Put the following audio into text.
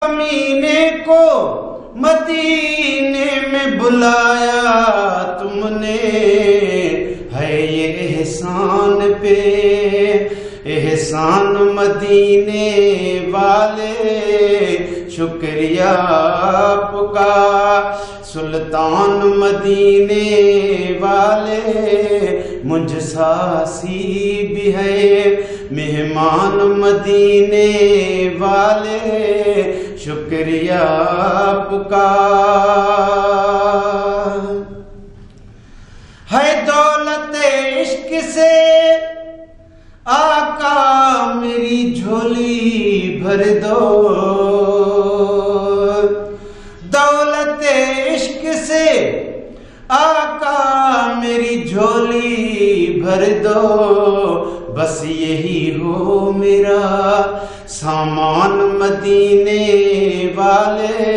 کمینے کو مدینے میں بلایا تم نے، ہے یہ احسان پہ احسان مدینے والے، شکریہ آپ کا سلطان مدینے والے، مجھ ساسی بھی ہے مہمان مدینے والے، شکریہ آپ کا۔ ہے دولت عشق سے آقا میری جھولی بھر دو، دولت عشق سے آقا میری جھولی بھر دو، بس یہی ہو میرا سامان مدینے والے،